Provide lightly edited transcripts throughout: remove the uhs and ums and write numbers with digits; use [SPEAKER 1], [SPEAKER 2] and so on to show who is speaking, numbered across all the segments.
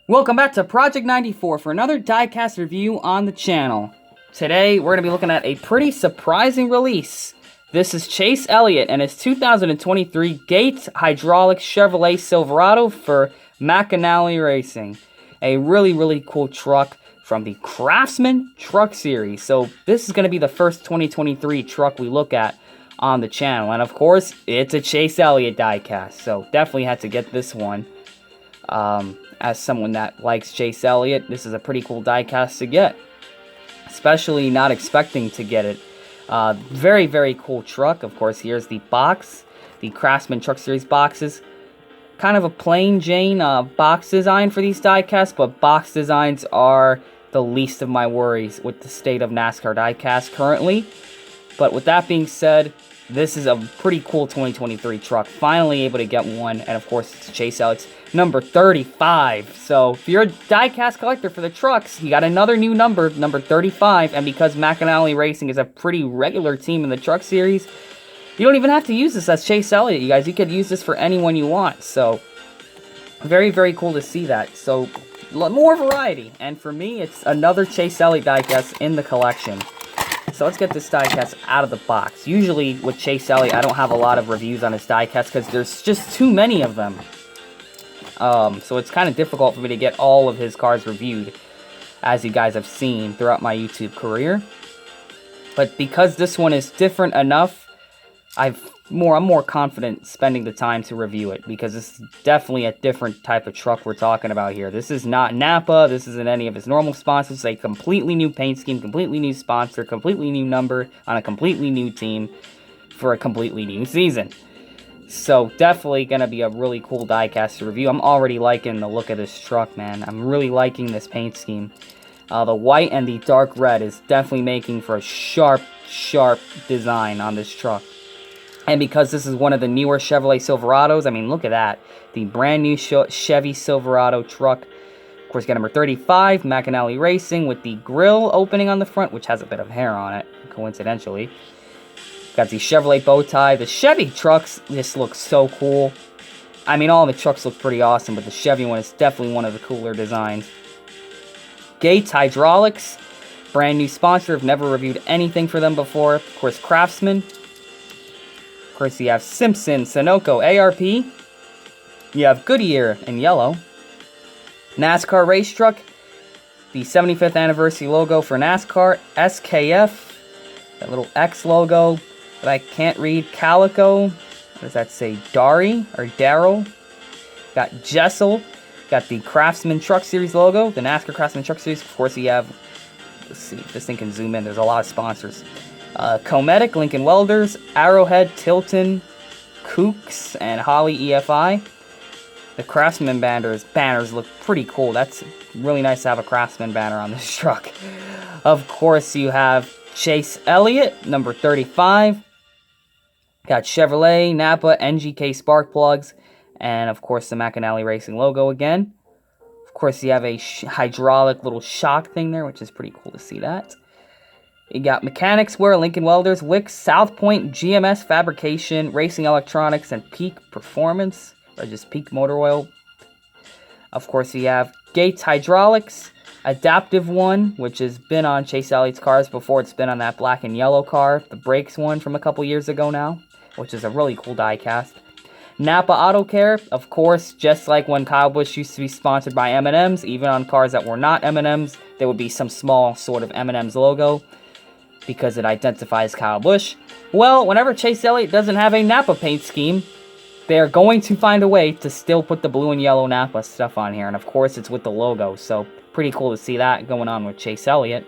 [SPEAKER 1] Welcome back to Project 94 for another Diecast review on the channel. Today, we're going to be looking at a pretty surprising release. This is Chase Elliott and his 2023 Gates Hydraulic Chevrolet Silverado for McAnally Racing. A really cool truck from the Craftsman Truck Series. So, this is going to be the first 2023 truck we look at on the channel. And of course, it's a Chase Elliott diecast. So, definitely had to get this one. As someone that likes Chase Elliott, this is a pretty cool diecast to get. Especially not expecting to get it. Very cool truck. Of course, here's the box. The Craftsman Truck Series boxes. Kind of a plain Jane box design for these diecasts, but box designs are the least of my worries with the state of NASCAR diecast currently. But with that being said, this is a pretty cool 2023 truck. Finally able to get one, and of course, it's Chase Elliott's number 35. So, if you're a diecast collector for the trucks, you got another new number, number 35, and because McAnally Racing is a pretty regular team in the truck series, you don't even have to use this as Chase Elliott, you guys. You could use this for anyone you want. So, very cool to see that. So, more variety, and for me, it's another Chase Elliott diecast in the collection. So let's get this diecast out of the box. Usually with Chase Elliott, I don't have a lot of reviews on his diecast because there's just too many of them. So it's kind of difficult for me to get all of his cars reviewed, as you guys have seen throughout my YouTube career. But because this one is different enough, I'm more confident spending the time to review it, because it's definitely a different type of truck we're talking about here. This is not Napa, this isn't any of his normal sponsors. It's a completely new paint scheme, completely new sponsor, completely new number on a completely new team for a completely new season. So definitely going to be a really cool diecast to review. I'm already liking the look of this truck, man. I'm really liking this paint scheme. The white and the dark red is definitely making for a sharp design on this truck. And because this is one of the newer Chevrolet Silverados, I mean, look at that. The brand new Chevy Silverado truck. Of course, got number 35, McAnally Racing, with the grill opening on the front, which has a bit of hair on it, coincidentally. Got the Chevrolet bow tie. The Chevy trucks just look so cool. I mean, all the trucks look pretty awesome, but the Chevy one is definitely one of the cooler designs. Gates Hydraulics, brand new sponsor. I've never reviewed anything for them before. Of course, Craftsman. Of course, you have Simpson, Sunoco, ARP. You have Goodyear in yellow. NASCAR race truck. The 75th anniversary logo for NASCAR. SKF. That little X logo that I can't read. Calico. What does that say? Dari or Darrow. Got Jessel. Got the Craftsman Truck Series logo. The NASCAR Craftsman Truck Series. Of course, you have... Let's see if this thing can zoom in. There's a lot of sponsors. Comedic, Lincoln Welders, Arrowhead, Tilton, Kooks, and Holly EFI. The Craftsman banners look pretty cool. That's really nice to have a Craftsman banner on this truck. Of course, you have Chase Elliott, number 35. Got Chevrolet, Napa, NGK spark plugs, and of course the McAnally Racing logo again. Of course, you have a hydraulic little shock thing there, which is pretty cool to see that. You got Mechanics Wear, Lincoln Welders, Wicks, South Point, GMS Fabrication, Racing Electronics, and Peak Performance, or just Peak Motor Oil. Of course, you have Gates Hydraulics, Adaptive One, which has been on Chase Elliott's cars before. It's been on that black and yellow car, the Brakes one from a couple years ago now, which is a really cool diecast. Napa Auto Care, of course, just like when Kyle Busch used to be sponsored by M&M's, even on cars that were not M&M's, there would be some small sort of M&M's logo, because it identifies Kyle Busch. Well, whenever Chase Elliott doesn't have a Napa paint scheme, they're going to find a way to still put the blue and yellow Napa stuff on here. And of course, it's with the logo, so pretty cool to see that going on with Chase Elliott.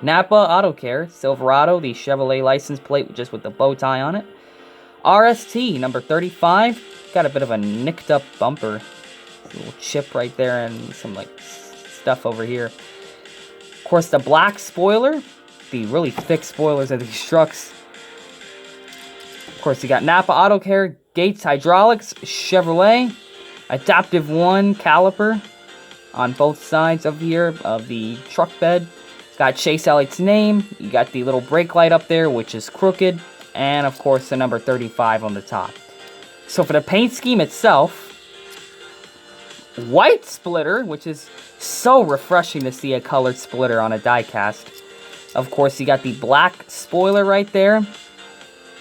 [SPEAKER 1] Napa Auto Care, Silverado, the Chevrolet license plate just with the bow tie on it. RST, number 35. Got a bit of a nicked up bumper. A little chip right there and some like stuff over here. Of course, the black spoiler. The really thick spoilers of these trucks. Of course, you got Napa Auto Care, Gates Hydraulics, Chevrolet, Adaptive One caliper on both sides of here of the truck bed. Got Chase Elliott's name. You got the little brake light up there, which is crooked, and of course the number 35 on the top. So for the paint scheme itself, white splitter, which is so refreshing to see a colored splitter on a diecast. Of course, you got the black spoiler right there,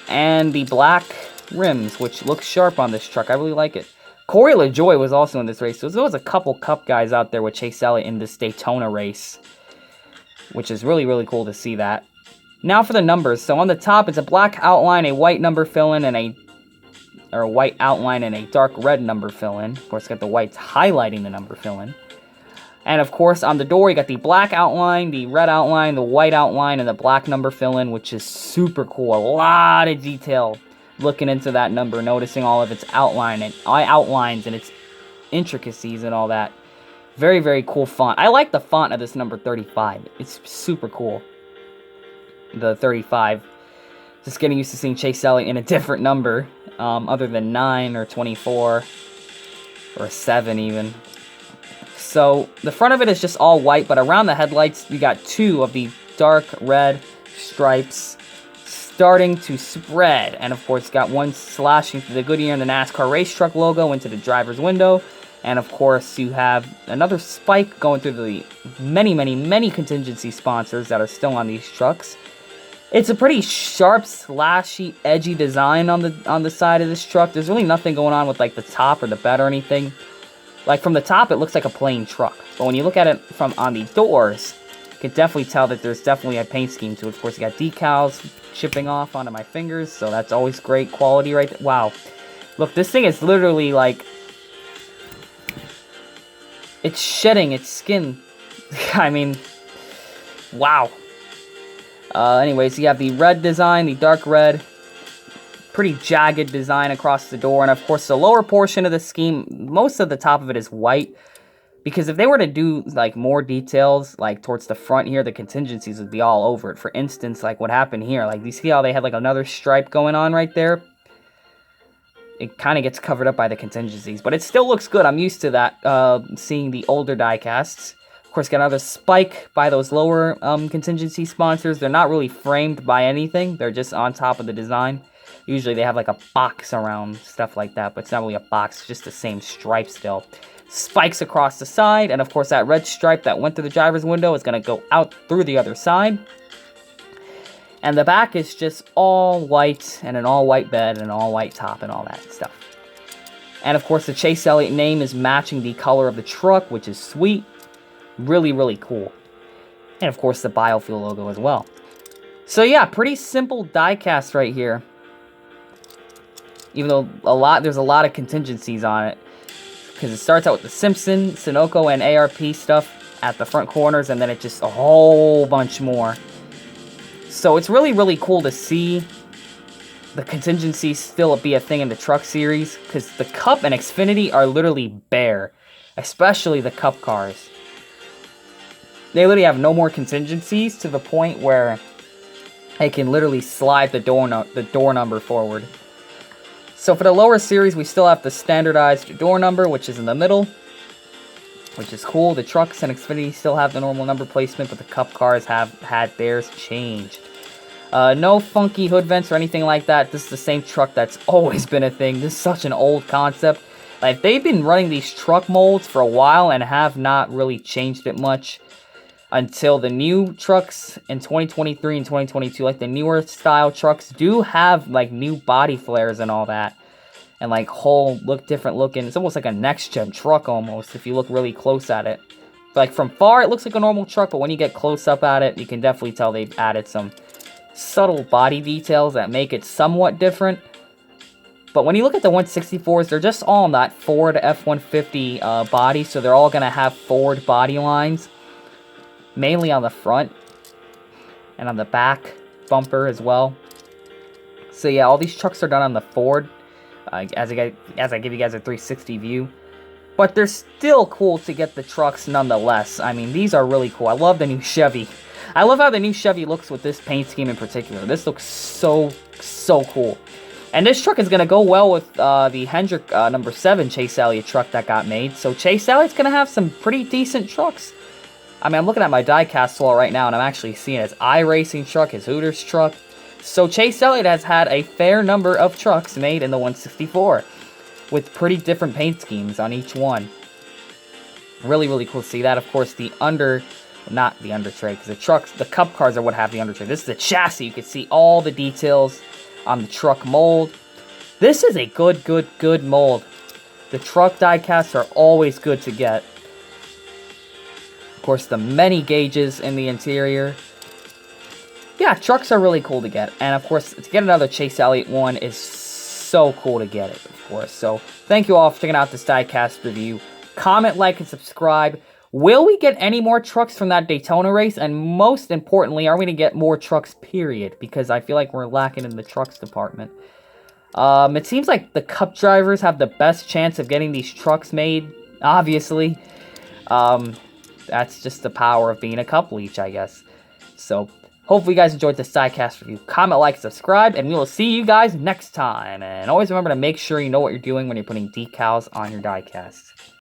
[SPEAKER 1] and the black rims, which looks sharp on this truck. I really like it. Corey LaJoie was also in this race, so there was a couple Cup guys out there with Chase Elliott in this Daytona race, which is really, really cool to see that. Now for the numbers. So on the top, it's a black outline, a white number fill-in, and a white outline and a dark red number fill-in. Of course, got the whites highlighting the number fill-in. And of course, on the door, you got the black outline, the red outline, the white outline, and the black number fill-in, which is super cool. A lot of detail looking into that number, noticing all of its outlines and its intricacies and all that. Very, very cool font. I like the font of this number 35. It's super cool. The 35. Just getting used to seeing Chase Elliott in a different number, other than 9 or 24 or 7 even. So the front of it is just all white, but around the headlights, we got 2 of the dark red stripes starting to spread. And of course, got one slashing through the Goodyear and the NASCAR race truck logo into the driver's window. And of course, you have another spike going through the many, many, many contingency sponsors that are still on these trucks. It's a pretty sharp, slashy, edgy design on the side of this truck. There's really nothing going on with like the top or the bed or anything. Like from the top, it looks like a plain truck. But when you look at it from on the doors, you can definitely tell that there's definitely a paint scheme to it. Of course, you got decals chipping off onto my fingers, so that's always great quality right there. Wow. Look, this thing is literally like, it's shedding its skin. I mean, wow. Anyways, you have the red design, the dark red, pretty jagged design across the door, and of course the lower portion of the scheme, most of the top of it is white, because if they were to do like more details like towards the front here, the contingencies would be all over it. For instance, like what happened here, like you see how they had like another stripe going on right there? It kind of gets covered up by the contingencies, but it still looks good. I'm used to that, seeing the older diecasts. Of course, got another spike by those lower contingency sponsors. They're not really framed by anything. They're just on top of the design. Usually they have like a box around stuff like that, but it's not really a box. It's just the same stripe still. Spikes across the side, and of course that red stripe that went through the driver's window is going to go out through the other side. And the back is just all white, and an all-white bed, and an all-white top, and all that stuff. And of course the Chase Elliott name is matching the color of the truck, which is sweet. Really, really cool. And of course the biofuel logo as well. So yeah, pretty simple diecast right here. Even though there's a lot of contingencies on it. Because it starts out with the Simpson, Sunoco, and ARP stuff at the front corners, and then it just a whole bunch more. So it's really, really cool to see the contingencies still be a thing in the truck series, because the Cup and Xfinity are literally bare. Especially the Cup cars. They literally have no more contingencies to the point where they can literally slide the door number forward. So for the lower series, we still have the standardized door number, which is in the middle, which is cool. The trucks and Xfinity still have the normal number placement, but the Cup cars have had theirs changed. No funky hood vents or anything like that. This is the same truck that's always been a thing. This is such an old concept. Like, they've been running these truck molds for a while and have not really changed it much. Until the new trucks in 2023 and 2022, like the newer style trucks, do have like new body flares and all that. And like whole different looking. It's almost like a next gen truck almost if you look really close at it. But like from far it looks like a normal truck, but when you get close up at it, you can definitely tell they've added some subtle body details that make it somewhat different. But when you look at the 164s, they're just all on that Ford F-150 body, so they're all going to have Ford body lines. Mainly on the front and on the back bumper as well. So yeah, all these trucks are done on the Ford as I give you guys a 360 view. But they're still cool to get the trucks nonetheless. I mean, these are really cool. I love the new Chevy. I love how the new Chevy looks with this paint scheme in particular. This looks so cool. And this truck is going to go well with the Hendrick number 7 Chase Elliott truck that got made. So Chase Elliott's going to have some pretty decent trucks. I mean, I'm looking at my diecast wall right now, and I'm actually seeing his iRacing truck, his Hooters truck. So Chase Elliott has had a fair number of trucks made in the 164, with pretty different paint schemes on each one. Really, really cool to see that. Of course, not the under tray, because the cup cars are what have the under tray. This is the chassis. You can see all the details on the truck mold. This is a good mold. The truck diecasts are always good to get. Of course, the many gauges in the interior. Yeah, trucks are really cool to get. And of course, to get another Chase Elliott one is so cool to get it, of course. So, thank you all for checking out this diecast review. Comment, like, and subscribe. Will we get any more trucks from that Daytona race? And most importantly, are we going to get more trucks, period? Because I feel like we're lacking in the trucks department. It seems like the Cup drivers have the best chance of getting these trucks made, obviously. That's just the power of being a Cup leech, I guess. So, hopefully you guys enjoyed this diecast review. Comment, like, subscribe, and we will see you guys next time. And always remember to make sure you know what you're doing when you're putting decals on your diecast.